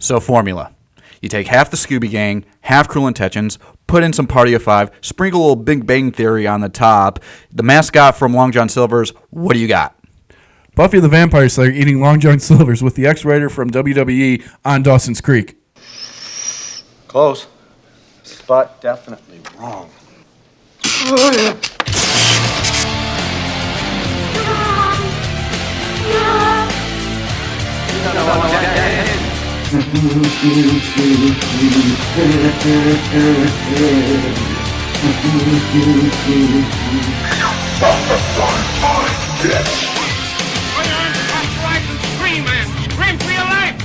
So formula. You take half the Scooby Gang, half Cruel Intentions, put in some Party of Five, sprinkle a little Big Bang Theory on the top. The mascot from Long John Silver's, what do you got? Buffy the Vampire Slayer eating Long John Silver's with the X-Writer from WWE on Dawson's Creek. Close, but definitely wrong. Scream for your life!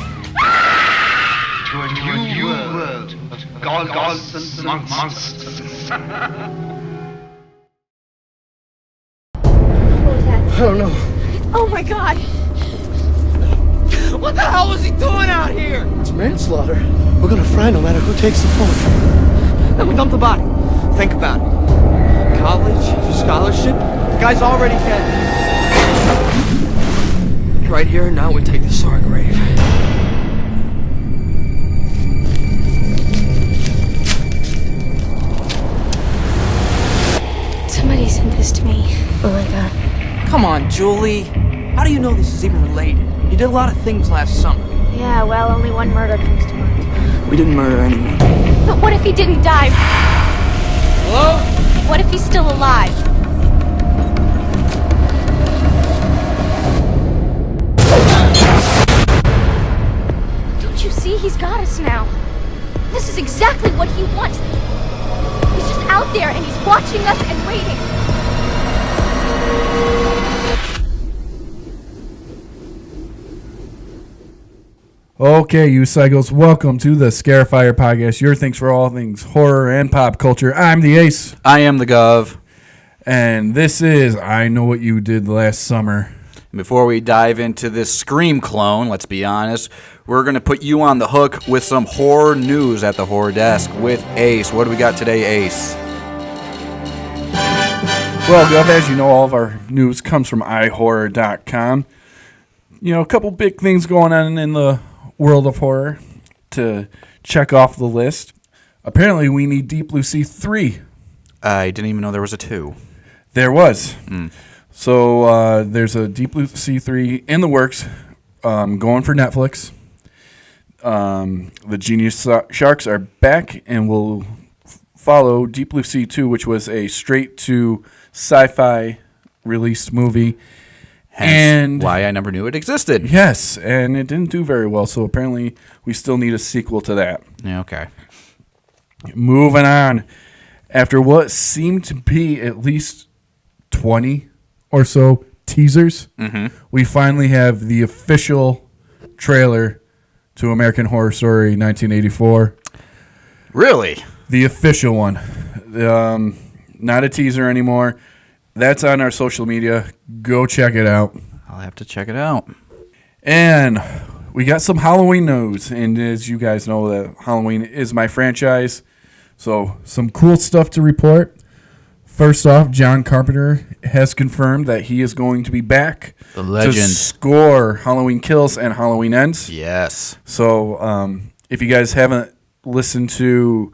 To a new world of gods and monsters. What was that? I don't know. Oh my God! What the hell was he doing out here? It's manslaughter. We're gonna fry no matter who takes the fall. Then we dump the body. Think about it. College, scholarship, the guy's already dead. Right here and now we take this to our grave. Somebody sent this to me. Oh my God. Come on, Julie. How do you know this is even related? You did a lot of things last summer. Yeah, well, only one murder comes to mind. We didn't murder anyone. But what if he didn't die? Hello? What if he's still alive? Don't you see? He's got us now. This is exactly what he wants. He's just out there and he's watching us and waiting. Okay, you psychos, welcome to the Scarifyer podcast, your thanks for all things horror and pop culture. I'm the Ace. I am the Gov. And this is I Know What You Did Last Summer. Before we dive into this Scream clone, let's be honest, we're going to put you on the hook with some horror news at the Horror Desk with Ace. What do we got today, Ace? Well, Gov, as you know, all of our news comes from iHorror.com. You know, a couple big things going on in the world of horror to check off the list. Apparently, we need Deep Blue Sea 3. I didn't even know there was a 2. There was. So there's a Deep Blue Sea 3 in the works, going for Netflix. The Genius Sharks are back and will follow Deep Blue Sea 2, which was a straight-to sci-fi released movie. Hence And why I never knew it existed. yes, and it didn't do very well, so apparently we still need a sequel to that. Yeah, okay. Moving on. After what seemed to be at least 20 or so teasers, we finally have the official trailer to American Horror Story 1984. Really? The official one. Not a teaser anymore. That's on our social media. Go check it out. I'll have to check it out. And we got some Halloween news. And as you guys know, that Halloween is my franchise. So some cool stuff to report. First off, John Carpenter has confirmed that he is going to be back The legend. to score Halloween Kills and Halloween Ends. Yes. So if you guys haven't listened to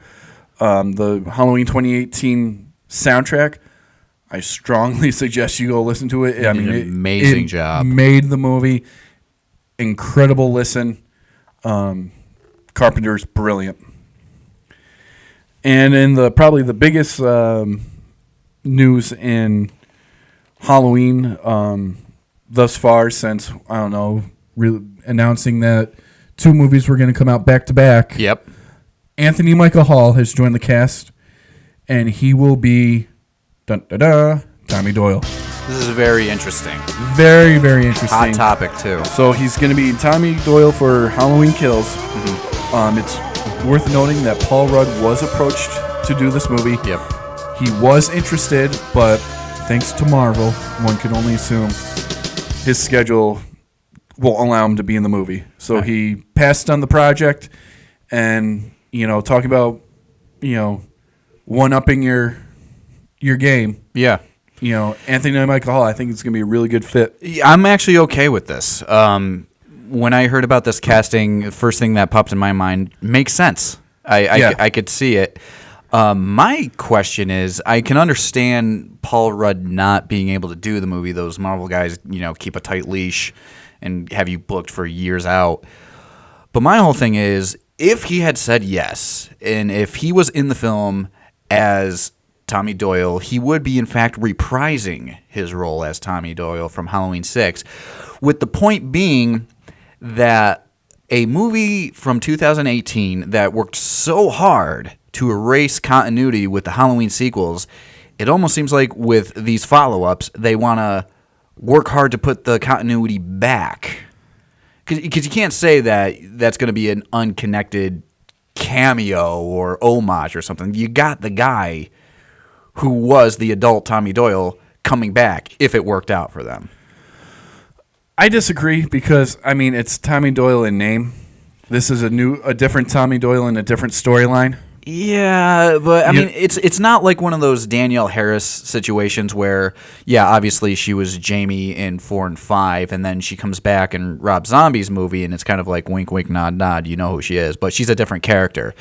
the Halloween 2018 soundtrack, I strongly suggest you go listen to it. Did an amazing job. Made the movie. Incredible listen. Carpenter's brilliant. And in probably the biggest news in Halloween thus far, since, I don't know, announcing that 2 movies were going to come out back to back. Yep. Anthony Michael Hall has joined the cast, and he will be Tommy Doyle. This is very interesting. Very, very interesting. Hot topic, too. So he's going to be Tommy Doyle for Halloween Kills. It's worth noting that Paul Rudd was approached to do this movie. Yep. He was interested, but thanks to Marvel, one can only assume his schedule will allow him to be in the movie. So he passed on the project, and, you know, talking about, you know, one-upping your game. Yeah. You know, Anthony Michael Hall, I think it's going to be a really good fit. I'm actually okay with this. When when I heard about this casting, the first thing that popped in my mind makes sense. I could see it. My question is, I can understand Paul Rudd not being able to do the movie. Those Marvel guys, keep a tight leash and have you booked for years out. But my whole thing is, if he had said yes, and if he was in the film as Tommy Doyle, he would be, in fact, reprising his role as Tommy Doyle from Halloween 6, with the point being that a movie from 2018 that worked so hard to erase continuity with the Halloween sequels, it almost seems like with these follow-ups, they want to work hard to put the continuity back. Because you can't say that that's going to be an unconnected cameo or homage or something. You got the guy who was the adult Tommy Doyle coming back if it worked out for them. I disagree because, it's Tommy Doyle in name. This is a different Tommy Doyle in a different storyline. Yeah, but I mean, it's not like one of those Danielle Harris situations where, obviously she was Jamie in 4 and 5, and then she comes back in Rob Zombie's movie, and it's kind of like wink, wink, nod, nod. You know who she is, but she's a different character.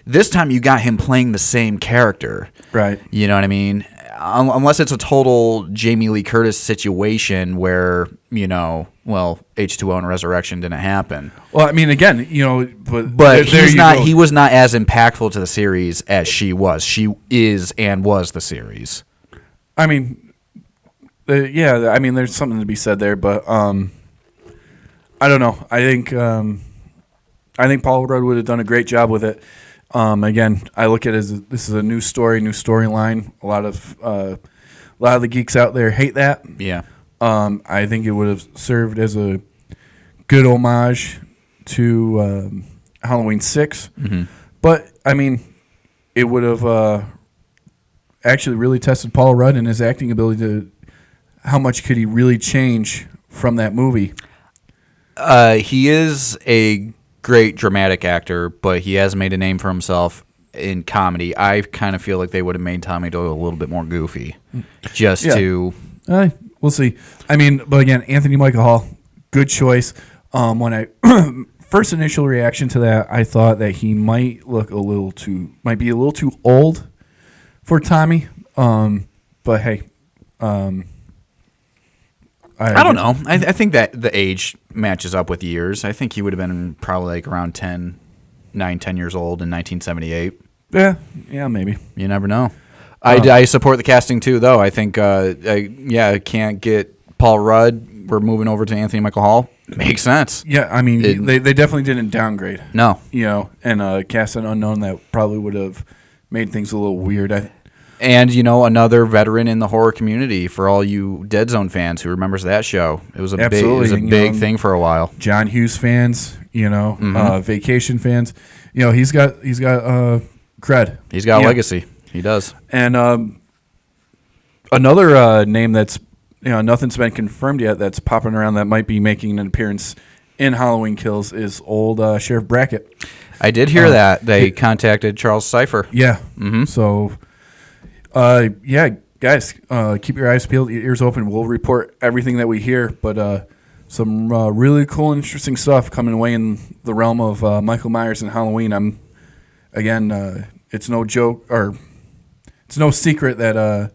This time you got him playing the same character. Right. You know what I mean? Unless it's a total Jamie Lee Curtis situation where, H2O and Resurrection didn't happen. Well, again, but he's not. He was not as impactful to the series as she was. She is and was the series. There's something to be said there, but I don't know. I think Paul Rudd would have done a great job with it. Again, I look at it as this is a new story, new storyline. A lot of the geeks out there hate that. Yeah. I think it would have served as a good homage to Halloween 6. Mm-hmm. But, it would have actually really tested Paul Rudd and his acting ability to how much could he really change from that movie. He is a great dramatic actor, but he has made a name for himself in comedy. I kind of feel like they would have made Tommy Doyle a little bit more goofy to... We'll see. But again, Anthony Michael Hall, good choice. When I first initial reaction to that, I thought that he might be a little too old for Tommy. But hey, I don't know. I think that the age matches up with years. I think he would have been probably like around 10 years old in 1978. Yeah, maybe. You never know. I support the casting too, though. I think, I can't get Paul Rudd. We're moving over to Anthony Michael Hall. Makes sense. Yeah, they definitely didn't downgrade. No. And cast an unknown that probably would have made things a little weird. And, another veteran in the horror community for all you Dead Zone fans who remembers that show. It was a big thing for a while. John Hughes fans, Vacation fans. He's got cred. He's got a legacy. He does. And another name that's, nothing's been confirmed yet that's popping around that might be making an appearance in Halloween Kills is old Sheriff Brackett. I did hear that. They contacted Charles Cipher. Yeah. Mm-hmm. So, guys, keep your eyes peeled, your ears open. We'll report everything that we hear, but some really cool and interesting stuff coming away in the realm of Michael Myers and Halloween. It's no joke, or it's no secret that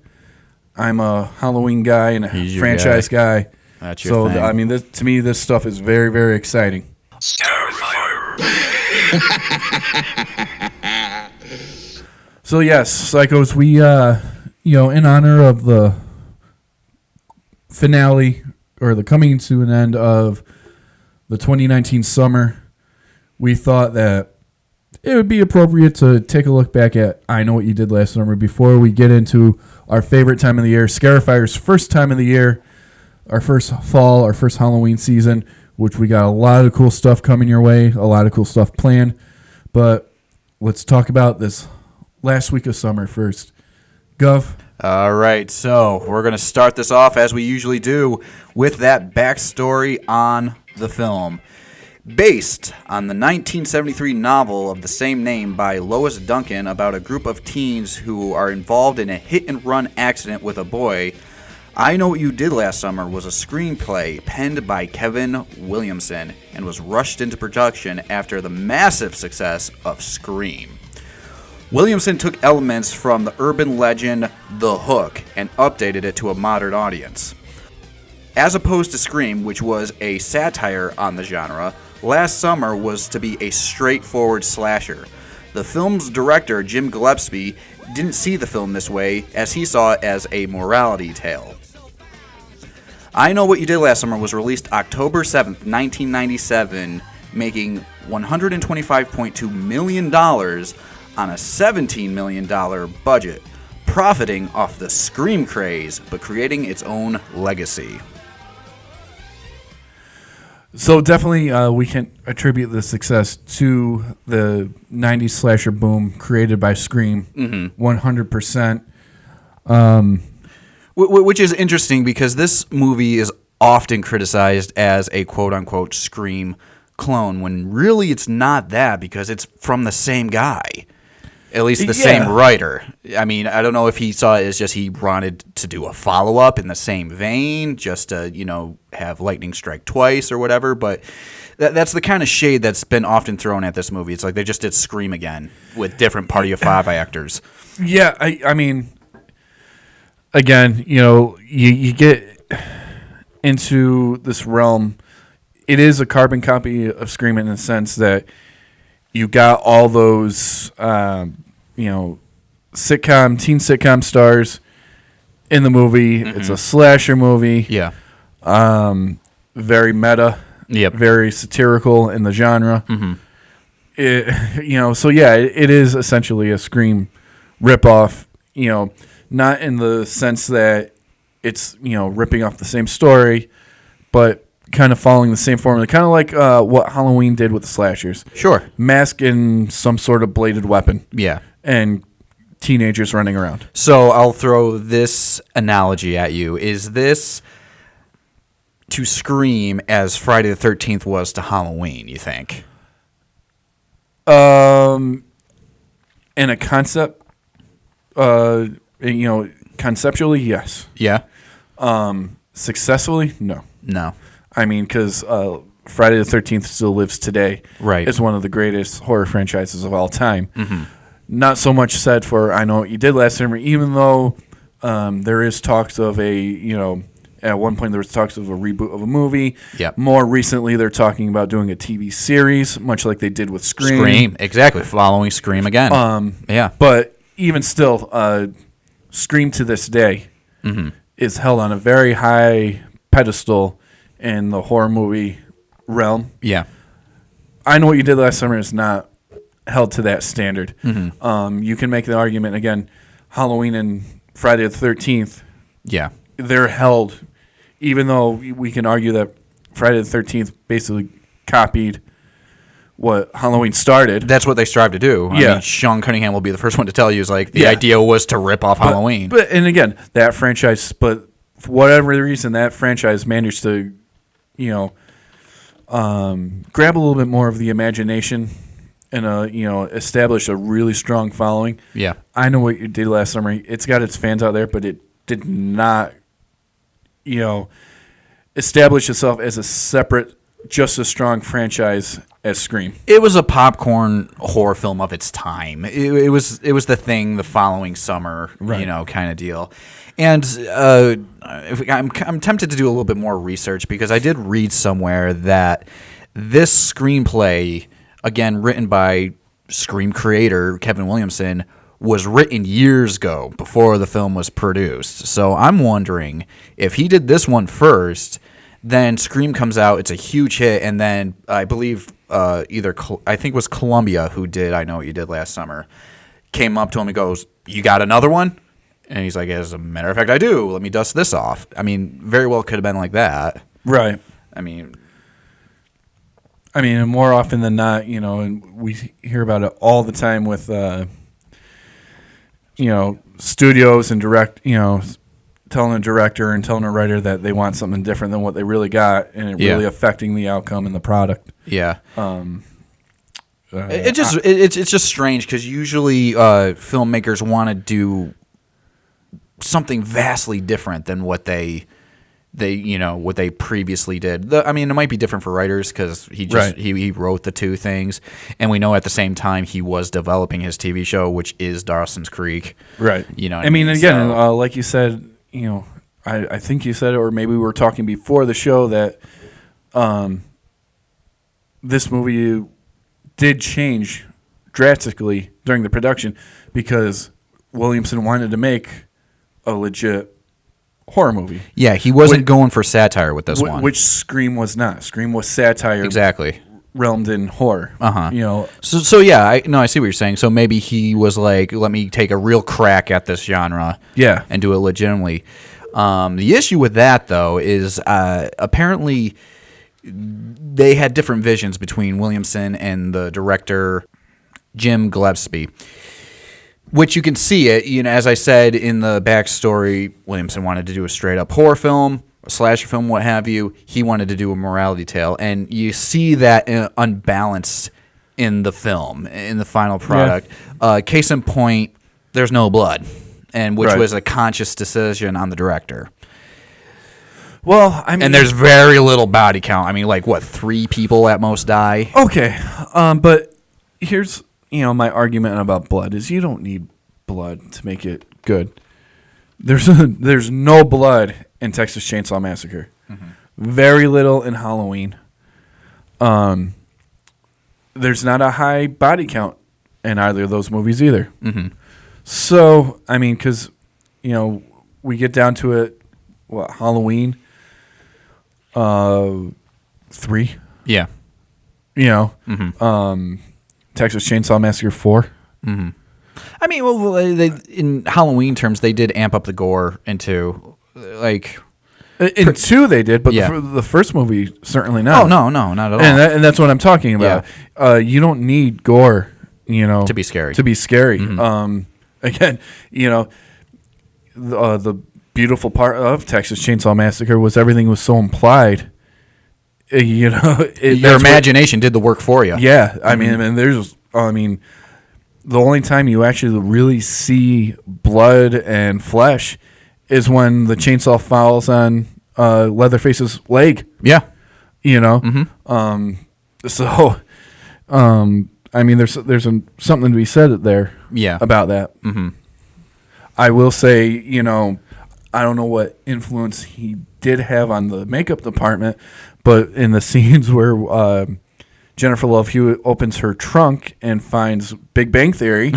I'm a Halloween guy and a franchise guy. That's your thing. To me, this stuff is very, very exciting. Scarifyer. So yes, Psychos, we in honor of the finale or the coming to an end of the 2019 summer, we thought that it would be appropriate to take a look back at I Know What You Did Last Summer before we get into our favorite time of the year, Scarifyer's first time of the year, our first fall, our first Halloween season, which we got a lot of cool stuff coming your way, a lot of cool stuff planned. But let's talk about this last week of summer first. Gov? All right, so we're going to start this off, as we usually do, with that backstory on the film. Based on the 1973 novel of the same name by Lois Duncan about a group of teens who are involved in a hit-and-run accident with a boy, I Know What You Did Last Summer was a screenplay penned by Kevin Williamson and was rushed into production after the massive success of Scream. Williamson took elements from the urban legend The Hook and updated it to a modern audience. As opposed to Scream, which was a satire on the genre, Last Summer was to be a straightforward slasher. The film's director, Jim Gillespie, didn't see the film this way, as he saw it as a morality tale. I Know What You Did Last Summer was released October 7th, 1997, making $125.2 million on a $17 million budget, profiting off the Scream craze, but creating its own legacy. So definitely we can attribute the success to the 90s slasher boom created by Scream, 100%. Which is interesting because this movie is often criticized as a quote-unquote Scream clone, when really it's not that, because it's from the same guy. At least the same writer. I mean, I don't know if he saw it as just he wanted to do a follow-up in the same vein, just to, have lightning strike twice or whatever, but that's the kind of shade that's been often thrown at this movie. It's like they just did Scream again with different Party of Five actors. Yeah, I mean, again, you get into this realm. It is a carbon copy of Scream in the sense that you got all those, teen sitcom stars in the movie. Mm-hmm. It's a slasher movie. Yeah. Very meta. Yep. Very satirical in the genre. Mm-hmm. It is essentially a Scream ripoff. Not in the sense that it's ripping off the same story, but kind of following the same formula, kind of like what Halloween did with the slashers. Sure. Mask in some sort of bladed weapon. Yeah. And teenagers running around. So I'll throw this analogy at you. Is this to Scream as Friday the 13th was to Halloween, you think? In a concept, conceptually, yes. Yeah. Successfully, no. No. I mean, because Friday the 13th still lives today. Right. It's one of the greatest horror franchises of all time. Mm-hmm. Not so much said for I Know What You Did Last Summer, even though there is talks of at one point there was talks of a reboot of a movie. Yep. More recently, they're talking about doing a TV series, much like they did with Scream. Scream, exactly. Following Scream again. Yeah. But even still, Scream to this day is held on a very high pedestal in the horror movie realm. Yeah. I Know What You Did Last Summer is not held to that standard. Mm-hmm. You can make the argument, again, Halloween and Friday the 13th, Yeah. they're held, even though we can argue that Friday the 13th basically copied what Halloween started. That's what they strive to do. I mean, Sean Cunningham will be the first one to tell you is like the idea was to rip off Halloween. But and again, that franchise, but for whatever reason, that franchise managed to, grab a little bit more of the imagination and establish a really strong following. Yeah. I Know What You Did Last Summer. It's got its fans out there, but it did not, establish itself as a separate, just as strong franchise as Scream. It was a popcorn horror film of its time. It was the thing the following summer, right. Kind of deal. And I'm tempted to do a little bit more research because I did read somewhere that this screenplay, again written by Scream creator Kevin Williamson, was written years ago before the film was produced. So I'm wondering if he did this one first, then Scream comes out, it's a huge hit, and then I believe I think it was Columbia who did I Know What You Did Last Summer, came up to him and goes, "You got another one?" And he's like, "As a matter of fact, I do. Let me dust this off." I mean, very well could have been like that. Right. I mean, and more often than not, and we hear about it all the time with, studios and telling a director and telling a writer that they want something different than what they really got, and it really affecting the outcome and the product. Yeah. It's just strange because usually filmmakers want to do something vastly different than what they what they previously did. I mean, it might be different for writers because he wrote the two things, and we know at the same time he was developing his TV show, which is Dawson's Creek. Right. You know. I mean, again, like you said, I think you said it, or maybe we were talking before the show that this movie did change drastically during the production because Williamson wanted to make a legit horror movie. Yeah, he wasn't going for satire with this one. Which Scream was not. Scream was satire. Exactly. Realmed in horror. Uh-huh. So yeah, I see what you're saying. So maybe he was like, let me take a real crack at this genre. Yeah. And do it legitimately. The issue with that, though, is apparently they had different visions between Williamson and the director, Jim Gillespie. Which you can see it, as I said in the backstory, Williamson wanted to do a straight-up horror film, a slasher film, what have you. He wanted to do a morality tale, and you see that unbalanced in the film, in the final product. Yeah. Case in point, there's no blood, and which was a conscious decision on the director. Well, I mean, and there's very little body count. I mean, 3 people at most die? Okay, but here's... my argument about blood is you don't need blood to make it good. There's no blood in Texas Chainsaw Massacre. Mm-hmm. Very little in Halloween. There's not a high body count in either of those movies either. Mm-hmm. So, I mean, because, we get down to it, Halloween 3? Yeah. Mm-hmm. Texas Chainsaw Massacre 4. Mm-hmm. I mean, well, in Halloween terms, they did amp up the gore into in 2 they did, but the first movie certainly not. Oh no, not at all. And that's what I'm talking about. Yeah. You don't need gore, to be scary. Mm-hmm. Again, the beautiful part of Texas Chainsaw Massacre was everything was so implied. Your imagination did the work for you. Yeah, I mean, the only time you actually really see blood and flesh is when the chainsaw falls on Leatherface's leg. Yeah, Mm-hmm. I mean, there's something to be said there. Yeah. About that. Mm-hmm. I will say, I don't know what influence he did have on the makeup department, but in the scenes where Jennifer Love Hewitt opens her trunk and finds Big Bang Theory,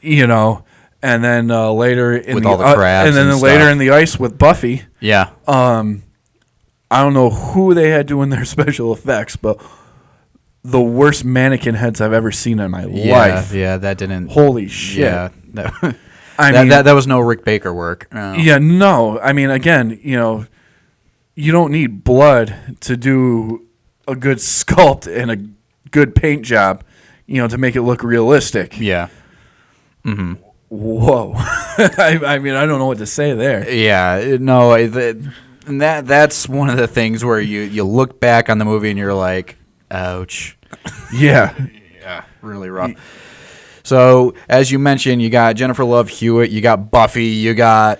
and then later in with all the crabs, and then later in the ice with Buffy. Yeah. I don't know who they had doing their special effects, but the worst mannequin heads I've ever seen in my life. Yeah, that didn't. Holy shit. Yeah. That was no Rick Baker work. No. Yeah, no. I mean, again, you don't need blood to do a good sculpt and a good paint job, to make it look realistic. Yeah. Mm-hmm. Whoa. I mean, I don't know what to say there. Yeah. No, and that's one of the things where you look back on the movie and you're like, ouch. Yeah. Yeah. Really rough. So, as you mentioned, you got Jennifer Love Hewitt, you got Buffy, you got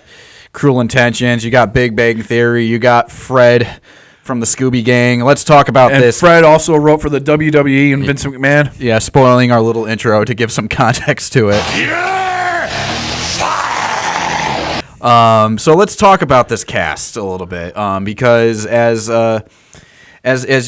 Cruel Intentions, you got Big Bang Theory, you got Fred from the Scooby Gang. Let's talk about this. Fred also wrote for the WWE and Vince McMahon. Yeah, spoiling our little intro to give some context to it. So let's talk about this cast a little bit, because as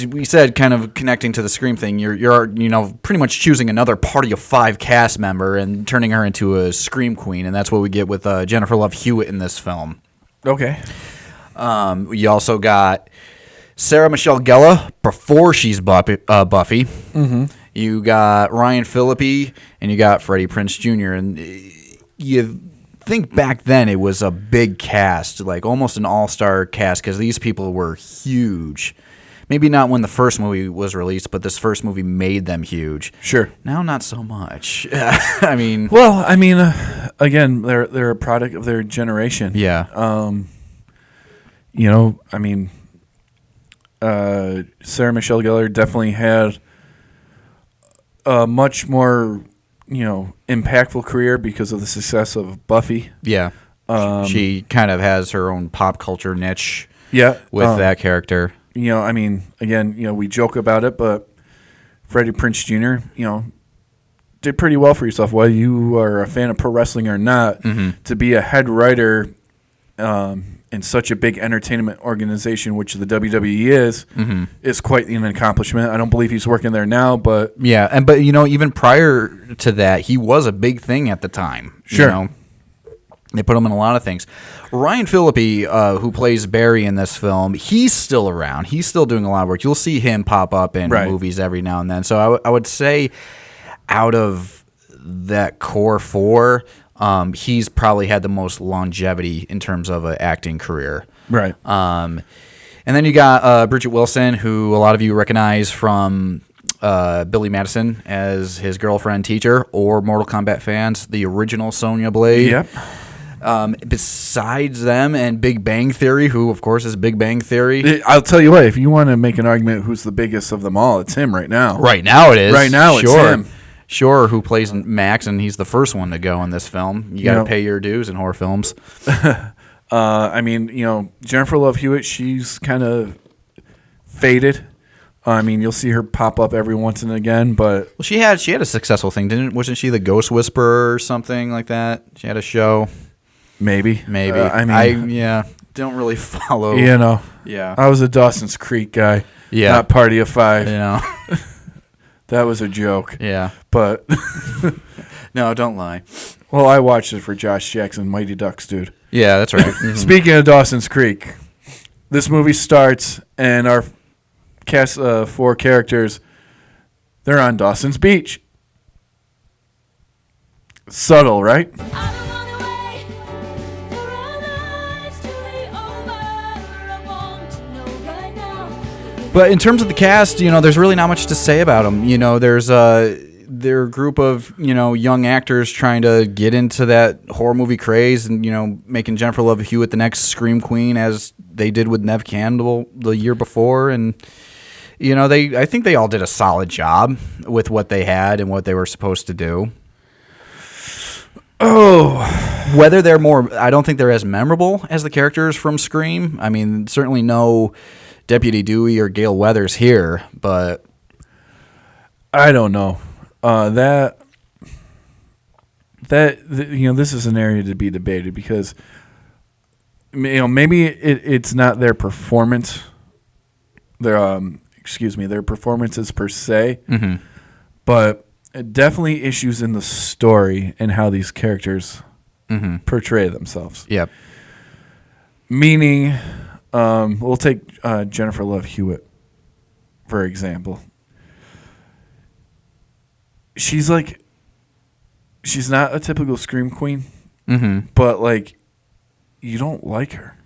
we said, kind of connecting to the Scream thing, you're pretty much choosing another Party of 5 cast member and turning her into a Scream queen, and that's what we get with Jennifer Love Hewitt in this film. Okay. You also got Sarah Michelle Gellar before she's Buffy. Mm-hmm. You got Ryan Phillippe, and you got Freddie Prinze Jr., and you think back then it was a big cast, like almost an all-star cast, because these people were huge. Maybe not when the first movie was released, but this first movie made them huge. Sure. Now, not so much. I mean... Well, I mean, again, they're a product of their generation. Yeah. I mean, Sarah Michelle Gellar definitely had a much more, impactful career because of the success of Buffy. Yeah. She kind of has her own pop culture niche Yeah, with that character. You know, I mean, again, you know, we joke about it, but Freddie Prinze Jr., you know, did pretty well for yourself. Whether you are a fan of pro wrestling or not, to be a head writer in such a big entertainment organization, which the WWE is quite an accomplishment. I don't believe he's working there now, but Yeah, but you know, even prior to that, he was a big thing at the time. Sure. You know? They put him in a lot of things. Ryan Phillippe, who plays Barry in this film, he's still around. He's still doing a lot of work. You'll see him pop up in movies every now and then. So I would say out of that core four, he's probably had the most longevity in terms of an acting career. right. And then you got Bridget Wilson, who a lot of you recognize from Billy Madison as his girlfriend teacher, or Mortal Kombat fans, the original Sonya Blade. Yep. Besides them and Big Bang Theory, who of course is Big Bang Theory. I'll tell you what, if you want to make an argument who's the biggest of them all, it's him right now. Right now it is. Right now it's him. Sure, who plays Max, and he's the first one to go in this film. You got to pay your dues in horror films. I mean, you know, Jennifer Love Hewitt, she's kind of faded. I mean, you'll see her pop up every once and again, but Well, she had a successful thing, wasn't she the Ghost Whisperer or something like that? She had a show. maybe. I mean, don't really follow. You know, Yeah. I was a Dawson's Creek guy. Yeah. Not Party of Five. You know. That was a joke. Yeah. But No, don't lie. well, I watched it for Josh Jackson, Mighty Ducks, dude. Yeah, that's right. Mhm. Speaking of Dawson's Creek, this movie starts and our cast four characters, they're on Dawson's Beach. Subtle, right? But in terms of the cast, you know, there's really not much to say about them. You know, they're a group of, you know, young actors trying to get into that horror movie craze and, you know, making Jennifer Love Hewitt the next Scream Queen, as they did with Neve Campbell the year before. And, you know, I think they all did a solid job with what they had and what they were supposed to do. Oh, Whether they're more, I don't think they're as memorable as the characters from Scream. I mean, certainly no Deputy Dewey or Gale Weathers here, but I don't know. You know, this is an area to be debated because, you know, maybe it's not their performance, their performances per se, but definitely issues in the story and how these characters portray themselves. Yep. Meaning, we'll take Jennifer Love Hewitt, for example. She's not a typical Scream Queen, but, like, you don't like her.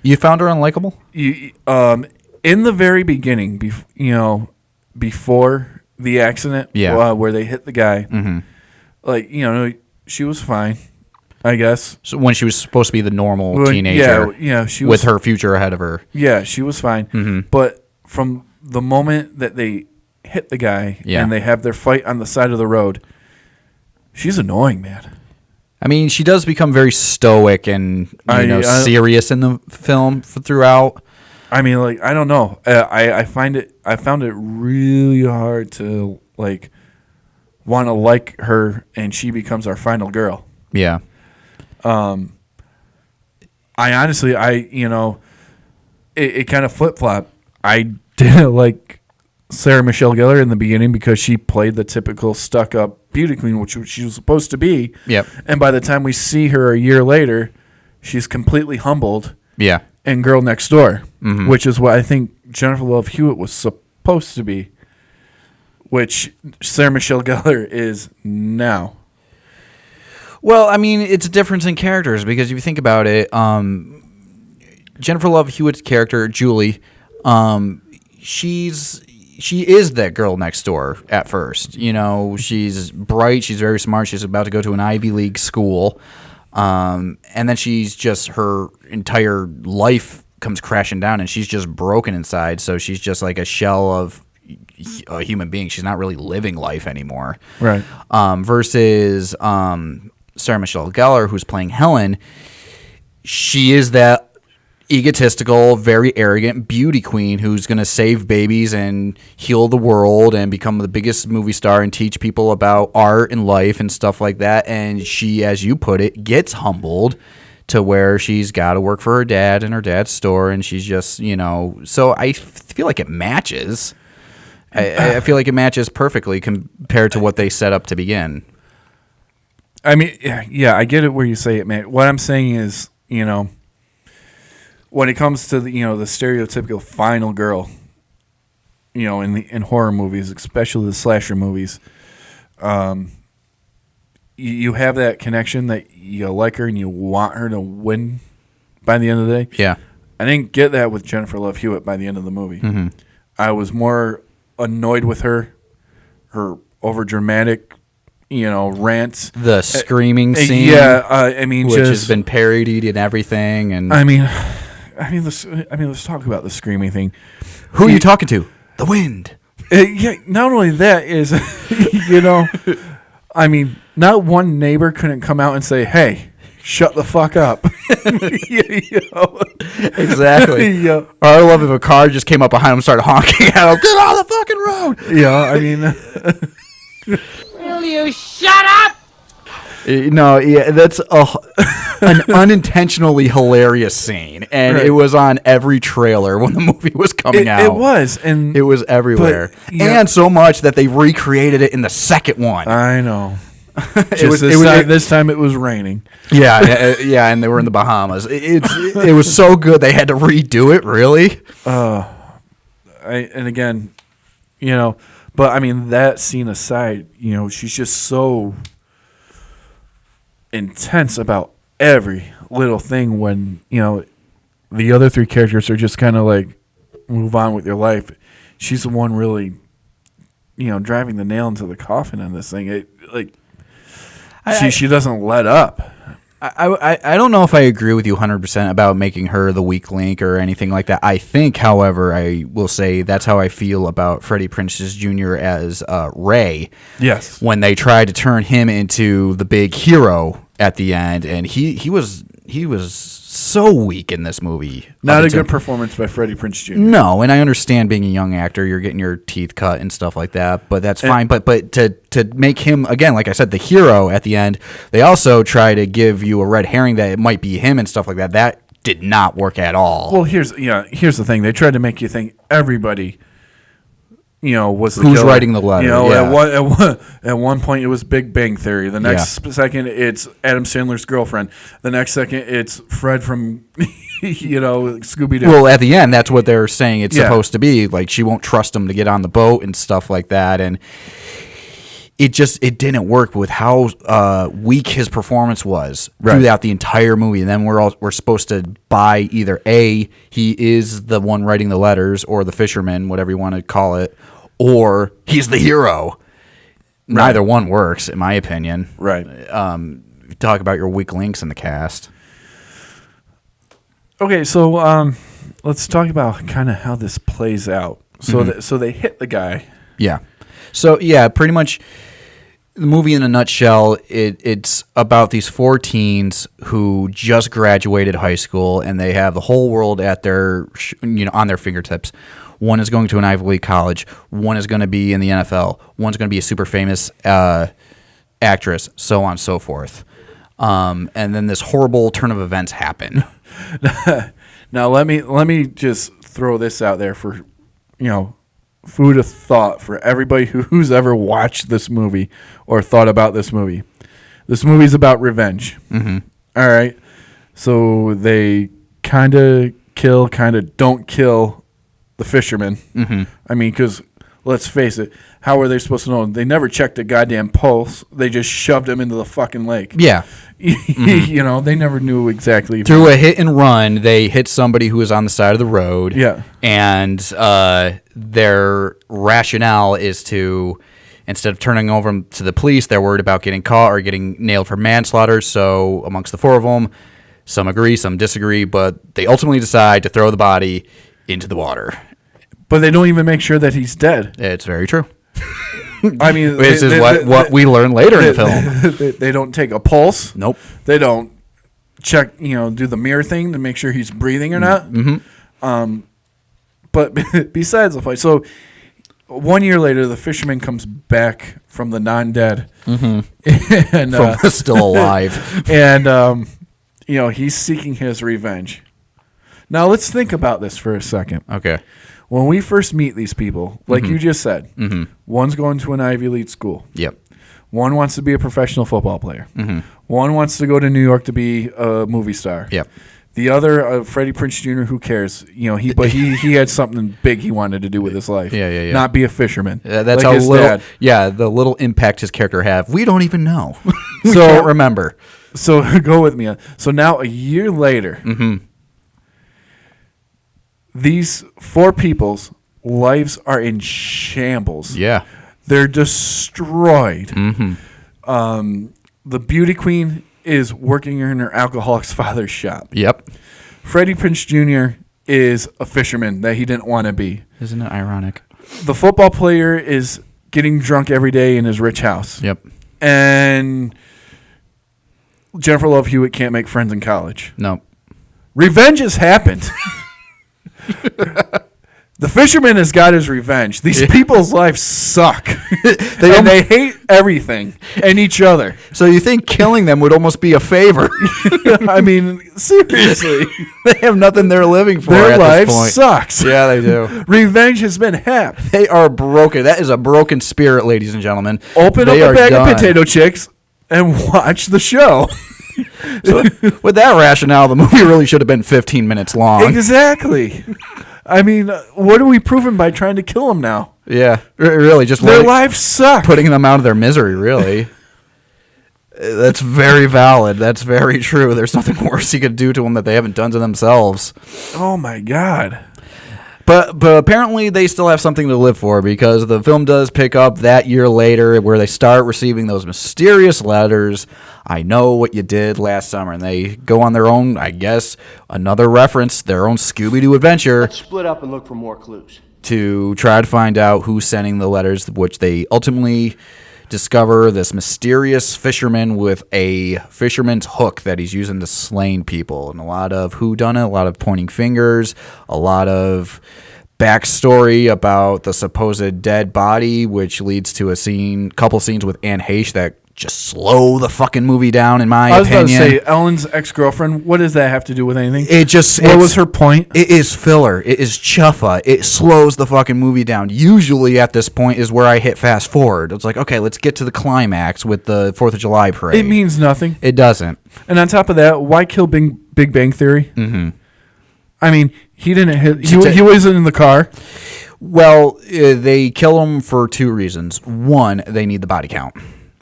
You found her unlikable? In the very beginning, before the accident, where they hit the guy, like, you know, she was fine, I guess. So when she was supposed to be the normal teenager, she was, with her future ahead of her. Yeah, she was fine. But from the moment that they hit the guy and they have their fight on the side of the road, she's annoying, man. I mean, she does become very stoic and serious in the film throughout. I mean, like, I don't know. I found it really hard to, like, want to like her, and she becomes our final girl. Yeah. I honestly, it kind of flip-flopped. I didn't like Sarah Michelle Gellar in the beginning because she played the typical stuck-up beauty queen, which she was supposed to be. Yep. And by the time we see her a year later, she's completely humbled. Yeah. And Girl Next Door, which is what I think Jennifer Love Hewitt was supposed to be, which Sarah Michelle Gellar is now. Well, I mean, it's a difference in characters because if you think about it, Jennifer Love Hewitt's character, Julie, she is that girl next door at first. You know, she's bright, she's very smart, she's about to go to an Ivy League school. And then she's just, her entire life comes crashing down and she's just broken inside. So she's just like a shell of a human being. She's not really living life anymore. Right. Versus Sarah Michelle Gellar, who's playing Helen. she is that egotistical, very arrogant beauty queen who's going to save babies and heal the world and become the biggest movie star and teach people about art and life and stuff like that. And she, as you put it, gets humbled to where she's got to work for her dad in her dad's store, and she's just, so I feel like it matches. I feel like it matches perfectly compared to what they set up to begin. I mean, yeah, I get it where you say it, man. What I'm saying is, when it comes to the stereotypical final girl, in horror movies, especially the slasher movies, you have that connection that you like her and you want her to win by the end of the day. Yeah. I didn't get that with Jennifer Love Hewitt by the end of the movie. Mm-hmm. I was more annoyed with her overdramatic, rants. The screaming scene. Yeah, I mean, which has been parodied and everything. And I mean, let's talk about the screaming thing. Who are you talking to? The wind. Yeah, not only that is, I mean, not one neighbor couldn't come out and say, "Hey, shut the fuck up." Exactly. Yeah. Or I love if a car just came up behind him and started honking at him. Get on the fucking road. Yeah, I mean. Will you shut up? No, yeah, that's an unintentionally hilarious scene, and right. It was on every trailer when the movie was coming out. It was, and it was everywhere, yeah. And so much that they recreated it in the second one. I know. This time it was raining. Yeah, yeah, and they were in the Bahamas. It was so good they had to redo it. Really. And again, but I mean that scene aside, she's just so intense about every little thing when the other three characters are just kind of like move on with your life. She's the one really driving the nail into the coffin on this thing. She doesn't let up. I don't know if I agree with you 100% about making her the weak link or anything like that. I think, however, I will say that's how I feel about Freddie Prinze Jr. as Ray. Yes. When they tried to turn him into the big hero at the end, and he was so weak in this movie. Not a good performance by Freddie Prinze Jr. No, and I understand being a young actor, you're getting your teeth cut and stuff like that, but that's fine. But to make him, again, like I said, the hero at the end, they also try to give you a red herring that it might be him and stuff like that. That did not work at all. Well, here's the thing. They tried to make you think everybody was the who's killer. writing the letter. At one point it was Big Bang Theory. The next second it's Adam Sandler's girlfriend. The next second it's Fred from Scooby Doo. Well, at the end that's what they're saying it's supposed to be. Like she won't trust him to get on the boat and stuff like that, and it didn't work with how weak his performance was throughout the entire movie. And then we're supposed to buy either A, he is the one writing the letters, or the fisherman, whatever you want to call it, or he's the hero. Neither one works, in my opinion. Right. Talk about your weak links in the cast. Okay, so let's talk about kind of how this plays out. So so they hit the guy. Yeah. So, yeah, pretty much the movie in a nutshell, it's about these 4 teens who just graduated high school, and they have the whole world at their, on their fingertips. One is going to an Ivy League college. One is going to be in the NFL. One's going to be a super famous actress, so on and so forth. And then this horrible turn of events happen. Now, let me just throw this out there for, food of thought for everybody who's ever watched this movie or thought about this movie. This movie's about revenge. Mm-hmm. All right. So they kind of kill, kind of don't kill the fisherman. Mm-hmm. I mean, because let's face it, how are they supposed to know? They never checked a goddamn pulse. They just shoved him into the fucking lake. Yeah. Mm-hmm. They never knew exactly. Through a hit and run, they hit somebody who was on the side of the road. Yeah. And their rationale is to, instead of turning over to the police, they're worried about getting caught or getting nailed for manslaughter. So amongst the 4 of them, some agree, some disagree, but they ultimately decide to throw the body into the water. But they don't even make sure that he's dead. It's very true. I mean, this is what we learn later in the film. They don't take a pulse. Nope. They don't check, do the mirror thing to make sure he's breathing or not. Mm-hmm. But besides the point, so 1 year later, the fisherman comes back from the non-dead, and From still alive. and he's seeking his revenge. Now let's think about this for a second. Okay. When we first meet these people, like you just said, one's going to an Ivy League school. Yep. One wants to be a professional football player. Mm-hmm. One wants to go to New York to be a movie star. Yep. The other, Freddie Prinze Jr., who cares? He had something big he wanted to do with his life. Yeah. Not be a fisherman. That's like how his little. dad. Yeah, the little impact his character have. We don't even know. we So- can't remember. So go with me. So now a year later, these 4 people's lives are in shambles. Yeah. They're destroyed. Mm-hmm. The beauty queen is working in her alcoholic's father's shop. Yep. Freddie Prinze Jr. is a fisherman that he didn't want to be. Isn't it ironic? The football player is getting drunk every day in his rich house. Yep. And Jennifer Love Hewitt can't make friends in college. No. Revenge has happened. The fisherman has got his revenge. These people's lives suck. They hate everything and each other. So you think killing them would almost be a favor? I mean, seriously. They have nothing they're living for Their at life this point. sucks. Yeah, they do. Revenge has been had. They are broken. That is a broken spirit, ladies and gentlemen. Open They up are a bag done. of potato chicks and watch the show. So, with that rationale, the movie really should have been 15 minutes long. Exactly. I mean, what are we proving by trying to kill them now? Yeah, really, just Their lives suck. putting them out of their misery, really. That's very valid. That's very true. There's nothing worse you could do to them that they haven't done to themselves. Oh, my God. But apparently they still have something to live for, because the film does pick up that year later where they start receiving those mysterious letters. I know what you did last summer. And they go on their own, I guess, another reference, their own Scooby-Doo adventure Let's split up and look for more clues. to try to find out who's sending the letters, which they ultimately discover this mysterious fisherman with a fisherman's hook that he's using to slaying people. And a lot of whodunit, a lot of pointing fingers, a lot of backstory about the supposed dead body, which leads to a couple scenes with Anne Heche that just slow the fucking movie down, in my opinion. I was about to say, Ellen's ex-girlfriend, what does that have to do with anything? What was her point? It is filler. It is chuffa. It slows the fucking movie down. Usually at this point is where I hit fast forward. It's like, okay, let's get to the climax with the 4th of July parade. It means nothing. It doesn't. And on top of that, why kill Big Bang Theory? Mm-hmm. I mean, he didn't hit. He wasn't in the car. Well, they kill him for 2 reasons. One, they need the body count.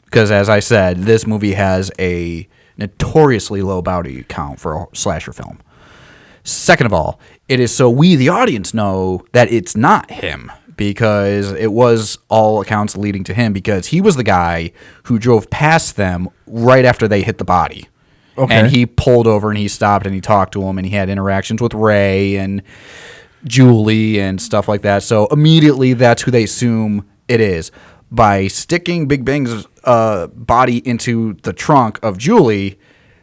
Because, as I said, this movie has a notoriously low body count for a slasher film. Second of all, it is so we, the audience, know that it's not him, because it was all accounts leading to him, because he was the guy who drove past them right after they hit the body. Okay. And he pulled over and he stopped and he talked to him and he had interactions with Ray and Julie and stuff like that. So immediately that's who they assume it is. By sticking Big Bang's body into the trunk of Julie,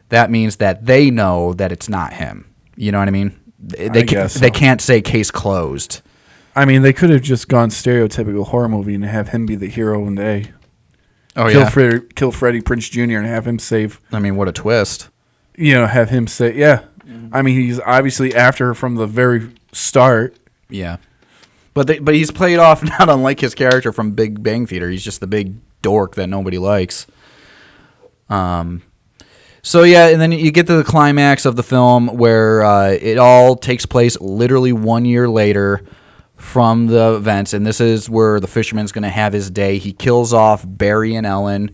that means that they know that it's not him. You know what I mean? They can't say case closed. I mean, they could have just gone stereotypical horror movie and have him be the hero in day. Oh, kill Freddie Prinze Jr. and have him save. I mean, what a twist. Have him say, yeah. Mm-hmm. I mean, he's obviously after her from the very start. Yeah. But he's played off not unlike his character from Big Bang Theater. He's just the big dork that nobody likes. So yeah, and then you get to the climax of the film where it all takes place literally 1 year later from the events, and this is where the fisherman's going to have his day. He kills off Barry and Ellen,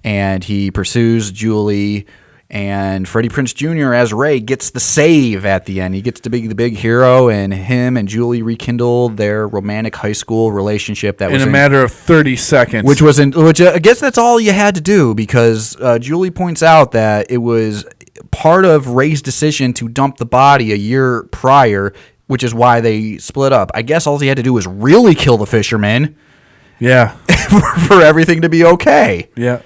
and he pursues Julie. And Freddie Prinze Jr. as Ray gets the save at the end. He gets to be the big hero, and him and Julie rekindle their romantic high school relationship that was in a matter of 30 seconds. Which I guess that's all you had to do, because Julie points out that it was part of Ray's decision to dump the body a year prior, which is why they split up. I guess all he had to do was really kill the fisherman. Yeah. for everything to be okay. Yeah.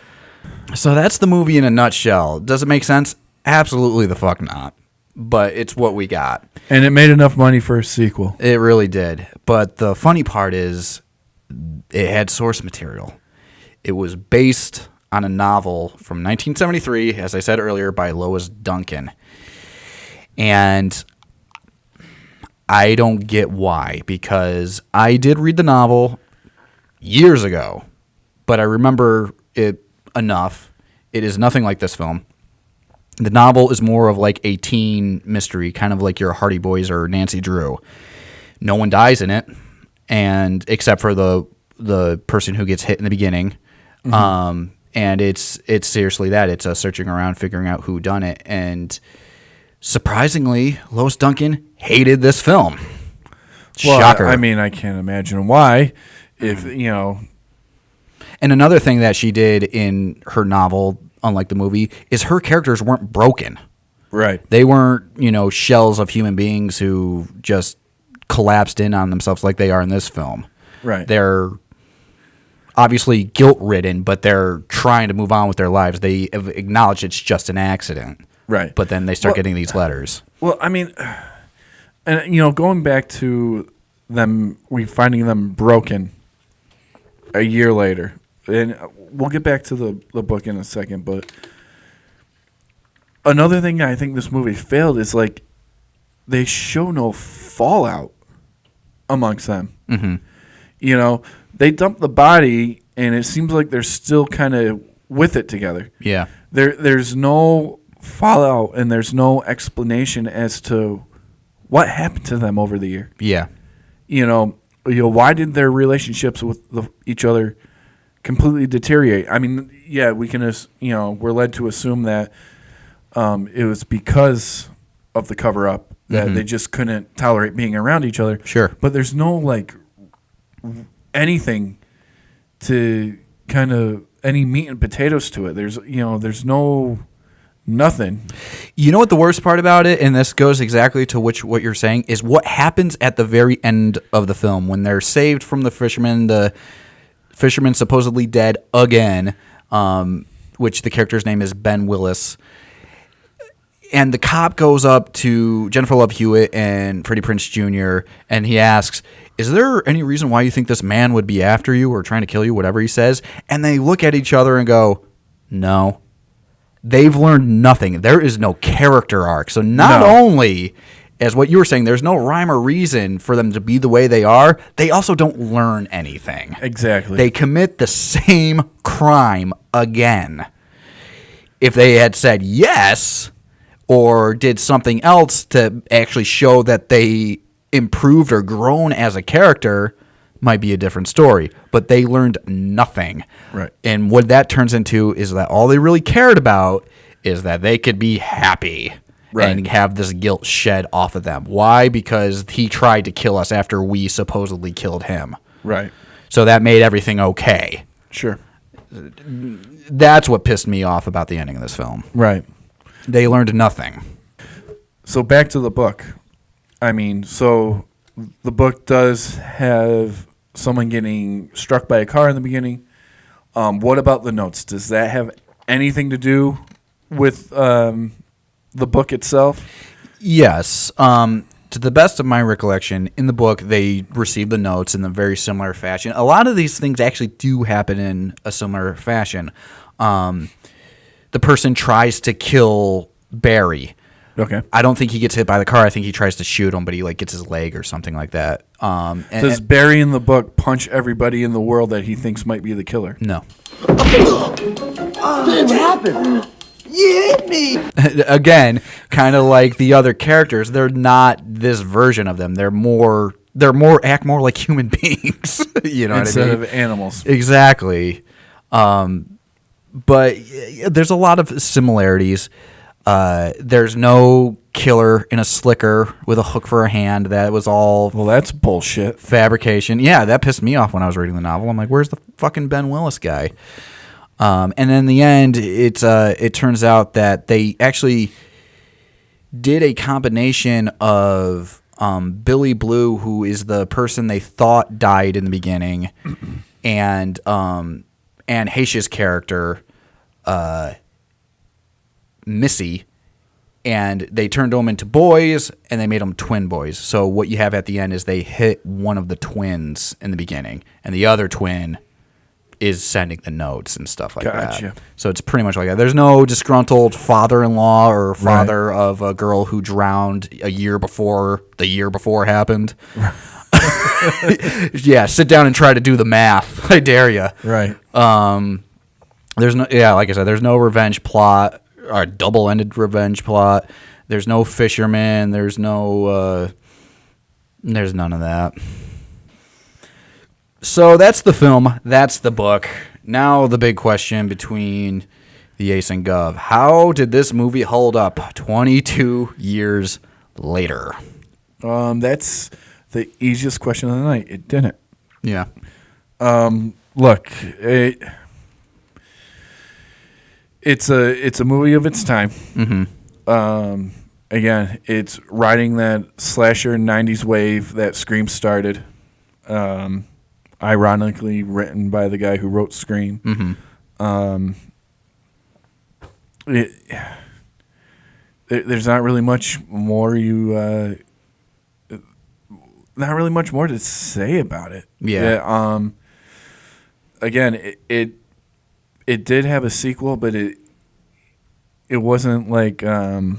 So that's the movie in a nutshell. Does it make sense? Absolutely the fuck not. But it's what we got. And it made enough money for a sequel. It really did. But the funny part is it had source material. It was based on a novel from 1973, as I said earlier, by Lois Duncan. And I don't get why, because I did read the novel years ago, but I remember it enough. It is nothing like this film. The novel is more of like a teen mystery, kind of like your Hardy Boys or Nancy Drew. No one dies in it, and except for the person who gets hit in the beginning. Mm-hmm. And it's seriously that. It's a searching around, figuring out who done it. And surprisingly, Lois Duncan hated this film. Well, Shocker. I mean, I can't imagine why. If, you know. And another thing that she did in her novel, unlike the movie, is her characters weren't broken. Right. They weren't, shells of human beings who just collapsed in on themselves like they are in this film. Right. They're obviously guilt-ridden, but they're trying to move on with their lives. They have acknowledged it's just an accident. Right. But then they start getting these letters. Well, I mean, and, going back to them, finding them broken a year later, and we'll get back to the book in a second, but another thing I think this movie failed is, like, they show no fallout amongst them. Mm-hmm. They dump the body, and it seems like they're still kind of with it together. Yeah. There's no fallout, and there's no explanation as to what happened to them over the year. Yeah. Why did their relationships with each other completely deteriorate? I mean, yeah, we can, we're led to assume that it was because of the cover-up that they just couldn't tolerate being around each other. Sure. But there's no, like, anything to kind of any meat and potatoes to it. There's no nothing. You know what the worst part about it, and this goes exactly to what you're saying, is what happens at the very end of the film when they're saved from the fisherman. The fisherman's supposedly dead again, which the character's name is Ben Willis. And the cop goes up to Jennifer Love Hewitt and Freddie Prinze Jr., and he asks, is there any reason why you think this man would be after you or trying to kill you, whatever he says? And they look at each other and go, no. They've learned nothing. There is no character arc. So not only, as what you were saying, there's no rhyme or reason for them to be the way they are, they also don't learn anything. Exactly. They commit the same crime again. If they had said yes or did something else to actually show that they improved or grown as a character, might be a different story. But they learned nothing. Right. And what that turns into is that all they really cared about is that they could be happy. Right. And have this guilt shed off of them. Why? Because he tried to kill us after we supposedly killed him. Right. So that made everything okay. Sure. That's what pissed me off about the ending of this film. Right. They learned nothing. So back to the book. I mean, so the book does have someone getting struck by a car in the beginning. What about the notes? Does that have anything to do with the book itself? Yes. To the best of my recollection, in the book, they receive the notes in a very similar fashion. A lot of these things actually do happen in a similar fashion. The person tries to kill Barry. Okay. I don't think he gets hit by the car. I think he tries to shoot him, but he gets his leg or something like that. Does Barry in the book punch everybody in the world that he thinks might be the killer? No. What happened? You hit me! Again, kind of like the other characters, they're not this version of them. They're act more like human beings. You know Instead what I mean? of animals. Exactly. But there's a lot of similarities. There's no killer in a slicker with a hook for a hand. That was all... Well, that's bullshit. Fabrication. Yeah, that pissed me off when I was reading the novel. I'm like, where's the fucking Ben Willis guy? And in the end, it turns out that they actually did a combination of Billy Blue, who is the person they thought died in the beginning, and Haish's character, Missy, and they turned them into boys, and they made them twin boys. So what you have at the end is they hit one of the twins in the beginning, and the other twin is sending the notes and stuff like Gotcha. that. So it's pretty much like that. There's no disgruntled father-in-law or father of a girl who drowned a year before the year before happened. Yeah, sit down and try to do the math. I dare you. Right. There's no, yeah, like I said, there's no revenge plot or double-ended revenge plot. There's no fisherman. There's no, there's none of that. So that's the film. That's the book. Now the big question between the Ace and Gov. How did this movie hold up 22 years later? That's the easiest question of the night. It didn't. Yeah. Look, it's a movie of its time. Mm-hmm. Again, it's riding that slasher 90s wave that Scream started. Ironically written by the guy who wrote Scream. Mm-hmm. There's not really much more not really much more to say about it. Yeah. Again, it did have a sequel, but it wasn't like the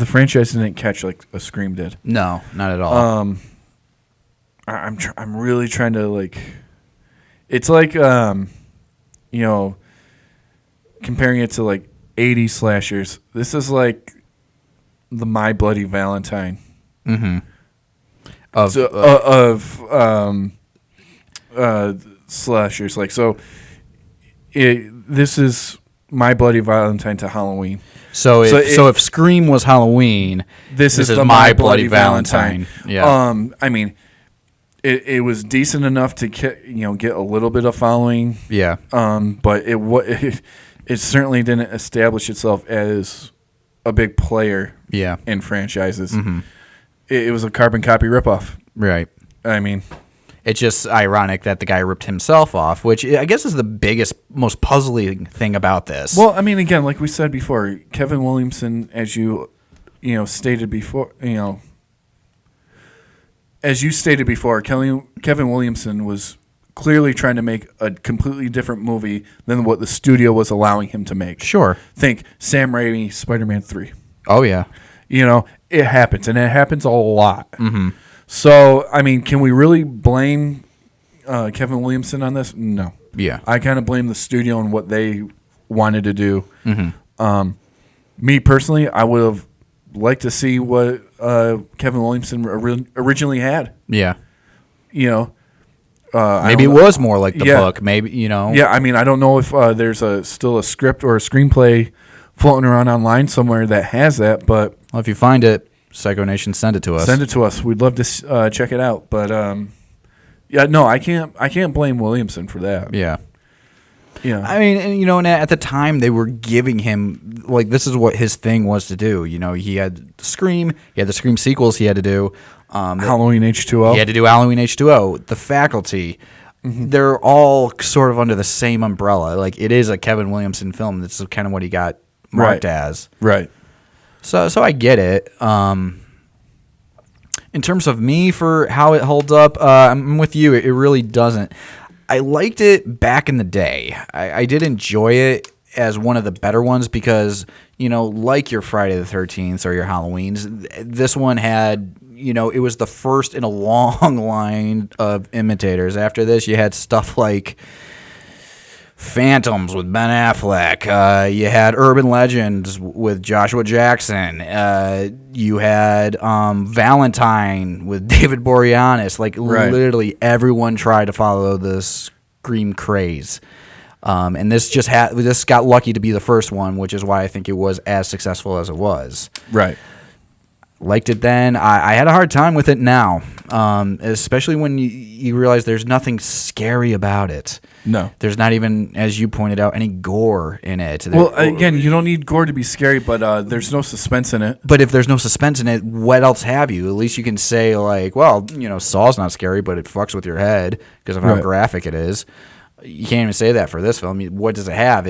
franchise didn't catch like a Scream did. No, not at all. I'm really trying to like. It's like comparing it to like 80 slashers. This is like the My Bloody Valentine. Mm-hmm. Slashers. Like so, this is My Bloody Valentine to Halloween. So if Scream was Halloween, this is the My Bloody Valentine. Yeah. I mean, it was decent enough to get a little bit of following. Yeah. But it certainly didn't establish itself as a big player. Yeah. In franchises. Mm-hmm. It was a carbon copy ripoff. Right. I mean, it's just ironic that the guy ripped himself off, which I guess is the biggest, most puzzling thing about this. Well, I mean, again, like we said before, Kevin Williamson, as you stated before, Kevin Williamson was clearly trying to make a completely different movie than what the studio was allowing him to make. Sure. Think Sam Raimi, Spider-Man 3. Oh, yeah. It happens, and it happens a lot. Mm-hmm. So, I mean, can we really blame Kevin Williamson on this? No. Yeah. I kind of blame the studio and what they wanted to do. Mm-hmm. Me personally, I would have liked to see what Kevin Williamson originally had. Yeah. Maybe it was more like the book. Maybe, Yeah, I mean, I don't know if there's still a script or a screenplay floating around online somewhere that has that, but... Well, if you find it, Psycho Nation, send it to us. Send it to us. We'd love to check it out. But, yeah, no, I can't blame Williamson for that. Yeah. Yeah. I mean, and at the time they were giving him, like, this is what his thing was to do. He had Scream. He had the Scream sequels he had to do. Halloween H2O. He had to do Halloween H2O. The Faculty. Mm-hmm. They're all sort of under the same umbrella. Like, it is a Kevin Williamson film. That's kind of what he got marked as. Right. So I get it. In terms of me for how it holds up, I'm with you. It really doesn't. I liked it back in the day. I did enjoy it as one of the better ones because, like your Friday the 13th or your Halloweens, this one had, it was the first in a long line of imitators. After this, you had stuff like Phantoms with Ben Affleck. You had Urban Legends with Joshua Jackson. You had Valentine with David Boreanaz. Like, literally everyone tried to follow the Scream craze. And this this got lucky to be the first one, which is why I think it was as successful as it was. Right. Liked it then. I had a hard time with it now, especially when you realize there's nothing scary about it. No. There's not even, as you pointed out, any gore in it. Well, again, you don't need gore to be scary, but there's no suspense in it. But if there's no suspense in it, what else have you? At least you can say, like, well, Saw's not scary, but it fucks with your head because of how graphic it is. You can't even say that for this film. What does it have?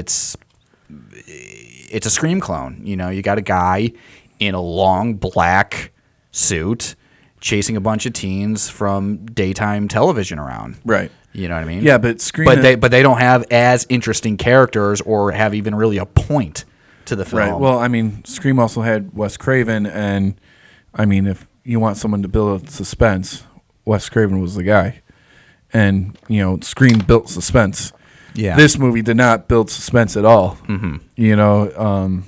it's a Scream clone. You know, you got a guy in a long black suit chasing a bunch of teens from daytime television around. Right. You know what I mean? Yeah, but Scream... But they don't have as interesting characters or have even really a point to the film. Right. Well, I mean, Scream also had Wes Craven, and, I mean, if you want someone to build suspense, Wes Craven was the guy. And, you know, Scream built suspense. Yeah. This movie did not build suspense at all. Mm-hmm. You know,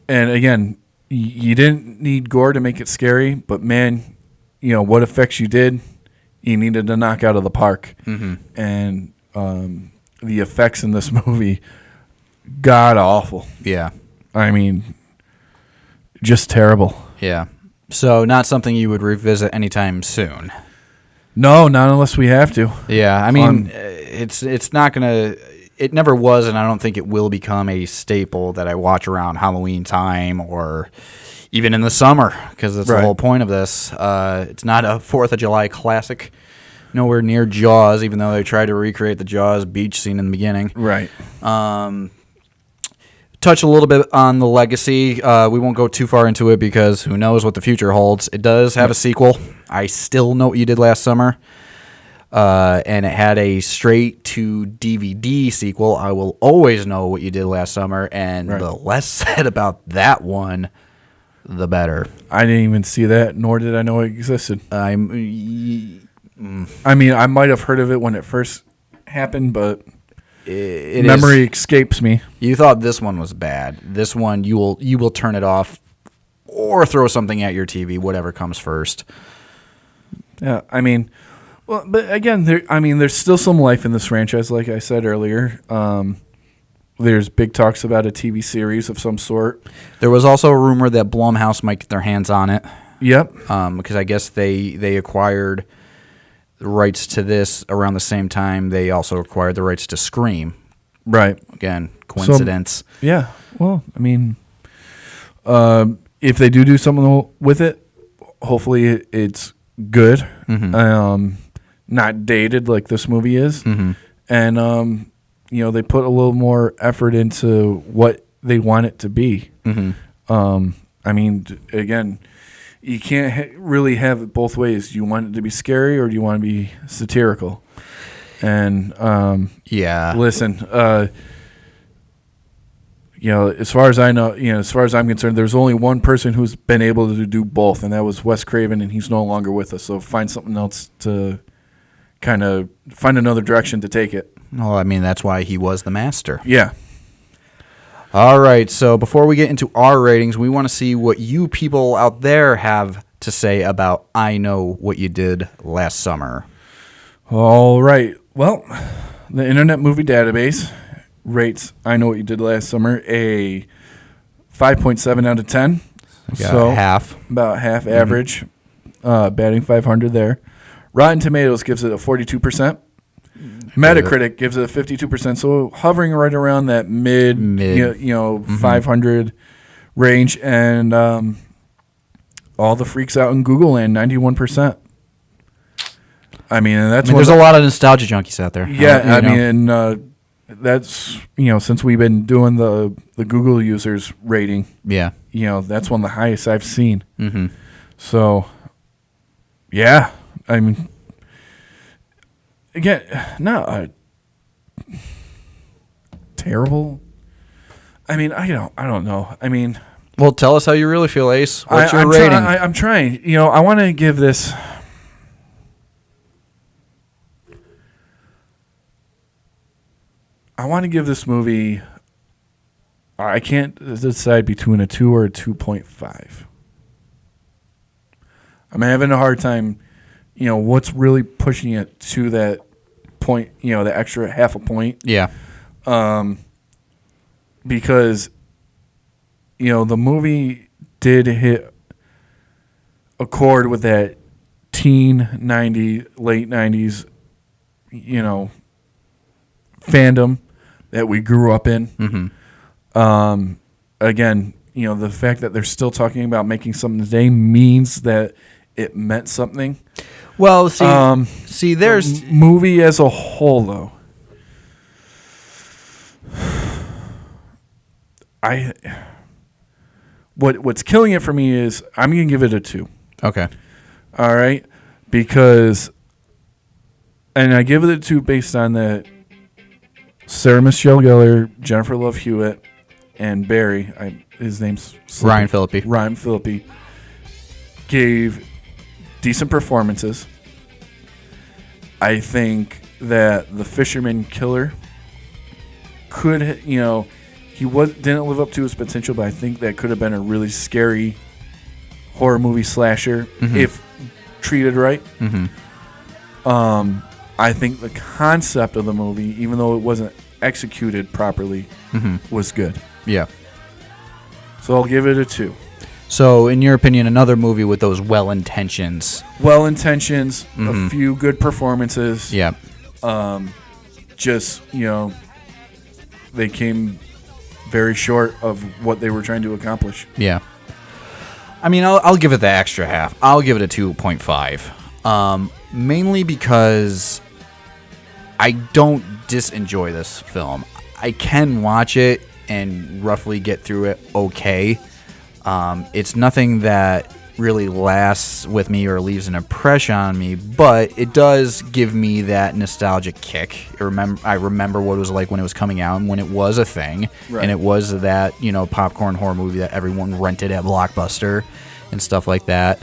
and again, you didn't need gore to make it scary, but man, you know, what effects you did, you needed to knock out of the park. Mm-hmm. And the effects in this movie, god awful. Yeah. I mean, just terrible. Yeah. So not something you would revisit anytime soon. No, not unless we have to. Yeah, I mean, it's not gonna. It never was, and I don't think it will become a staple that I watch around Halloween time or even in the summer, because that's the whole point of this. It's not a 4th of July classic. Nowhere near Jaws, even though they tried to recreate the Jaws beach scene in the beginning. Right. Touch a little bit on the legacy. We won't go too far into it because who knows what the future holds. It does have a sequel. I Still Know What You Did Last Summer. And it had a straight-to-DVD sequel, I Will Always Know What You Did Last Summer. And the less said about that one, the better. I didn't even see that, nor did I know it existed. I mean, I might have heard of it when it first happened, but... memory escapes me. You thought this one was bad. This one, you will turn it off or throw something at your TV, whatever comes first. Yeah, I mean, well, but again, there's still some life in this franchise, like I said earlier. There's big talks about a TV series of some sort. There was also a rumor that Blumhouse might get their hands on it. Yep. Because I guess they acquired the rights to this around the same time they also acquired the rights to Scream. Right. Again, coincidence. So, yeah. Well, I mean, if they do something with it, hopefully it's good. Mm-hmm. Not dated like this movie is. Mm-hmm. And, you know, they put a little more effort into what they want it to be. Mm-hmm. I mean, again... You can't really have it both ways. Do you want it to be scary or do you want to be satirical? And listen, you know, as far as I know, you know, as far as I'm concerned, there's only one person who's been able to do both, and that was Wes Craven, and he's no longer with us. So find something else to kind of find another direction to take it. Well, I mean, that's why he was the master. Yeah. All right, so before we get into our ratings, we want to see what you people out there have to say about I Know What You Did Last Summer. All right. Well, the Internet Movie Database rates I Know What You Did Last Summer a 5.7 out of 10. So half. About half average, batting 500 there. Rotten Tomatoes gives it a 42%. Metacritic gives it a 52%, so hovering right around that mid. 500 range, and all the freaks out in Google land, 91%. I mean, there's a lot of nostalgia junkies out there. Yeah, that's since we've been doing the Google users rating. Yeah, that's one of the highest I've seen. Mm-hmm. So, yeah, I mean. Again, no, terrible. I mean, I don't know. I mean, well, tell us how you really feel, Ace. What's your rating? I'm trying. I want to give this. I want to give this movie. I can't decide between a 2 or a 2.5. I'm having a hard time. What's really pushing it to that point, the extra half a point. Yeah. Because, the movie did hit a chord with that teen 90s, late 90s, fandom that we grew up in. Mm-hmm. Again, the fact that they're still talking about making something today means that it meant something. Well, see, there's movie as a whole, though. what's killing it for me is I'm going to give it a 2. Okay. All right? Because, and I give it a 2 based on that Sarah Michelle Gellar, Jennifer Love Hewitt, and Barry, his name's Ryan Phillippe. Ryan Phillippe gave decent performances. I think that the Fisherman Killer could, he didn't live up to his potential, but I think that could have been a really scary horror movie slasher if treated right. I think the concept of the movie, even though it wasn't executed properly, was good. Yeah. So I'll give it a 2. So, in your opinion, another movie with those well-intentions. Well-intentions, a few good performances. Yeah. Just, they came very short of what they were trying to accomplish. Yeah. I mean, I'll give it the extra half. I'll give it a 2.5. Mainly because I don't disenjoy this film. I can watch it and roughly get through it okay. It's nothing that really lasts with me or leaves an impression on me, but it does give me that nostalgic kick. I remember what it was like when it was coming out and when it was a thing, and it was that popcorn horror movie that everyone rented at Blockbuster and stuff like that.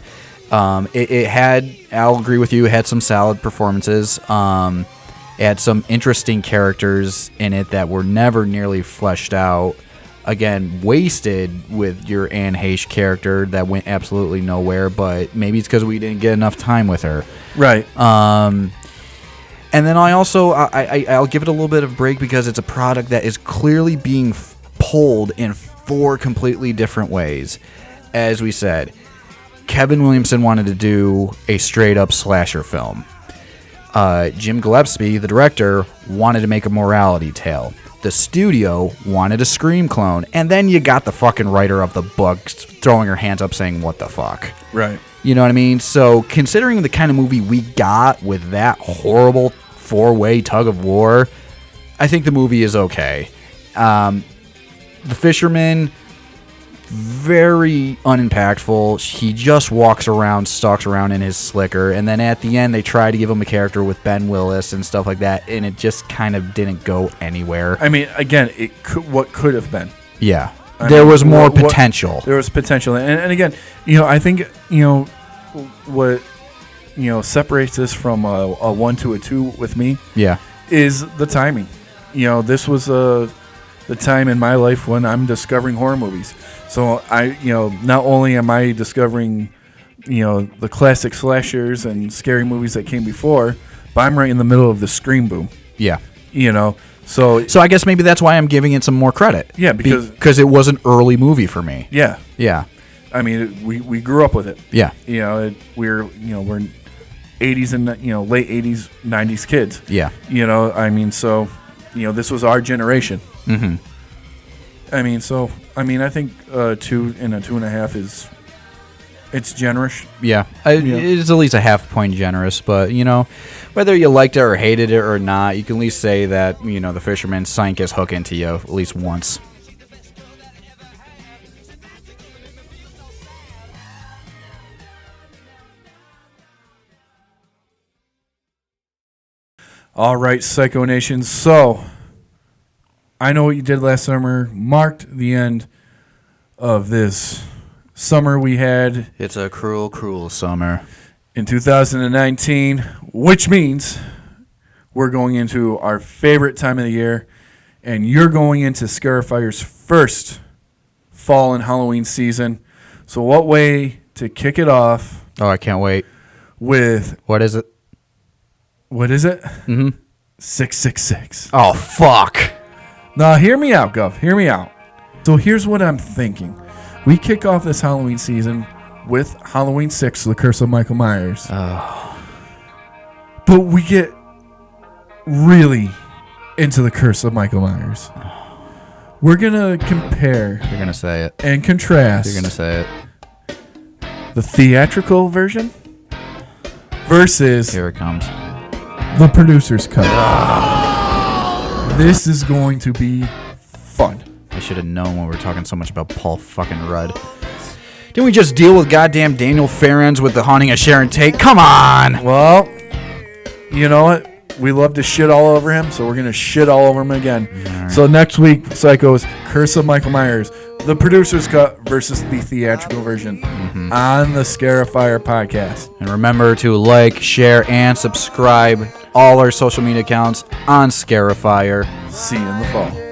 It had, I'll agree with you, it had some solid performances. It had some interesting characters in it that were never nearly fleshed out. Again, wasted with your Anne Heche character that went absolutely nowhere, but maybe it's because we didn't get enough time with her. Right. And then I'll give it a little bit of a break because it's a product that is clearly being pulled in 4 completely different ways. As we said, Kevin Williamson wanted to do a straight-up slasher film. Jim Gillespie, the director, wanted to make a morality tale. The studio wanted a Scream clone, and then you got the fucking writer of the book throwing her hands up saying, what the fuck? Right. You know what I mean? So, considering the kind of movie we got with that horrible 4-way tug of war, I think the movie is okay. The Fisherman, very unimpactful. He just walks around, stalks around in his slicker, and then at the end they try to give him a character with Ben Willis and stuff like that, and it just kind of didn't go anywhere. I mean, again, what could have been. Yeah. There was more potential. There was potential. And again, I think, what, separates this from a 1 to a 2 with me is the timing. This was the time in my life when I'm discovering horror movies. So not only am I discovering, the classic slashers and scary movies that came before, but I'm right in the middle of the Scream boom. Yeah. So I guess maybe that's why I'm giving it some more credit. Yeah, because it was an early movie for me. Yeah. Yeah. I mean, we grew up with it. Yeah. We're 80s and late 80s, 90s kids. Yeah. I mean, so this was our generation. Mm-hmm. I mean, I think 2 and a 2.5 it's generous. Yeah. It's at least a half point generous, but whether you liked it or hated it or not, you can at least say that the Fisherman sank his hook into you at least once. All right, Psycho Nation. So I Know What You Did Last Summer marked the end of this summer we had. It's a cruel, cruel summer. In 2019, which means we're going into our favorite time of the year, and you're going into Scarifyer's first fall and Halloween season. So what way to kick it off? Oh, I can't wait. With... What is it? What is it? Mm-hmm. 666. Oh, fuck. Now, hear me out, Gov. Hear me out. So here's what I'm thinking. We kick off this Halloween season with Halloween 6, The Curse of Michael Myers. Oh. But we get really into The Curse of Michael Myers. We're going to compare... You're going to say it. And contrast... You're going to say it. The theatrical version versus... Here it comes. The producer's cut. This is going to be fun. should have known when we were talking so much about Paul fucking Rudd. Didn't we just deal with goddamn Daniel Farrens with The Haunting of Sharon Tate? Come on! Well, you know what? We love to shit all over him, so we're going to shit all over him again. Right. So next week, Psychos, Curse of Michael Myers, the producer's cut versus the theatrical version on the Scarifyer podcast. And remember to like, share, and subscribe all our social media accounts on Scarifyer. See you in the fall.